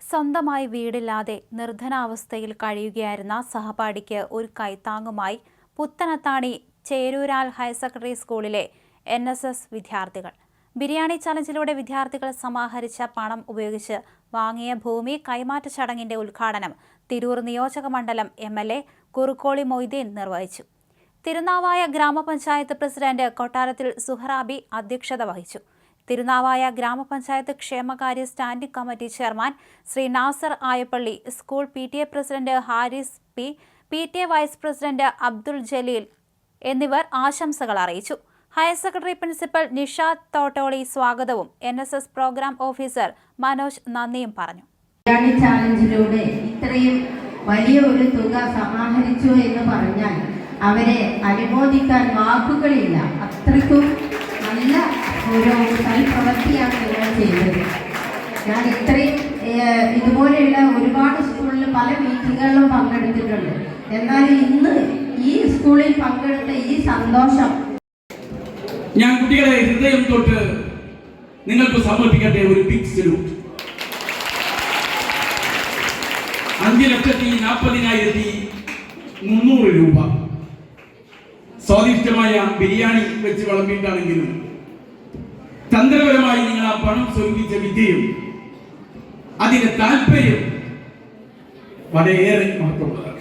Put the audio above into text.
സ്വന്തമായി വീടില്ലാതെ നിർധനാവസ്ഥയിൽ കഴിയുകയായിരുന്ന സഹപാഠിക്ക് ഒരു കൈത്താങ്ങുമായി Puthanathani Cherooral higher secondary സ്കൂളിലെ NSS വിദ്യാർത്ഥികൾ. ബിരിയാണി ചലഞ്ചിലൂടെ വിദ്യാർത്ഥികൾ സമാഹരിച്ച പണം ഉപയോഗിച്ച് വാങ്ങിയ ഭൂമി കൈമാറ്റ ചടങ്ങിന്റെ ഉദ്ഘാടനം തിരൂർ നിയോജക മണ്ഡലം MLA കുറുക്കോളി മൊയ്തീൻ നിർവഹിച്ചു. തിരുനാവായ ഗ്രാമപഞ്ചായത്ത് പ്രസിഡന്റ് കൊട്ടാരത്തിൽ സുഹറാബി അധ്യക്ഷത വഹിച്ചു. തിരുനാവായ ഗ്രാമപഞ്ചായത്ത് ക്ഷേമകാര്യ standing committee chairman Shri Nasar Ayappalli, school PTA president Haris P, PTA vice president Abdul Jaleel എന്നിവർ ആശംസകൾ അറിയിച്ചു. Higher secondary principal Nishad Thottoli സ്വാഗതവും NSS പ്രോഗ്രാം ഓഫീസർ മനോജ് നന്ദിയും പറഞ്ഞു. ബിരിയാണി ചാലഞ്ചിലൂടെ ഇത്രയും വലിയ ഒരു തുക സമാഹരിച്ചു എന്ന് പറഞ്ഞാൽ അവരെ അനുമോദിക്കാൻ വാക്കുകളില്ല. അത്രയ്ക്കും നല്ല ഒരു സൽപ്രവൃത്തിയാണ് നിങ്ങൾ ചെയ്തത്. ഞാൻ ഇത്രയും ഇതുപോലെയുള്ള ഒരുപാട് സ്കൂളിൽ പല മീറ്റിങ്ങുകളിലും പങ്കെടുത്തിട്ടുണ്ട്. എന്നാൽ ഇന്ന് ഈ സ്കൂളിൽ പങ്കെടുത്ത ഈ സന്തോഷം ഞാൻ കുട്ടികളെ ഹൃദയം തൊട്ട് നിങ്ങൾക്ക് സമർപ്പിക്കട്ടെ. ഒരു ബിഗ് സല്യൂട്ട്. 5,40,300 രൂപ സ്വാദിഷ്ടമായ ബിരിയാണി വെച്ച് വിളമ്പിയിട്ടാണെങ്കിലും തന്ത്രപരമായി നിങ്ങൾ ആ പണം സ്വരൂപിച്ച വിദ്യയും അതിന്റെ താല്പര്യം വളരെയേറെ മഹത്വമുള്ളതാണ്.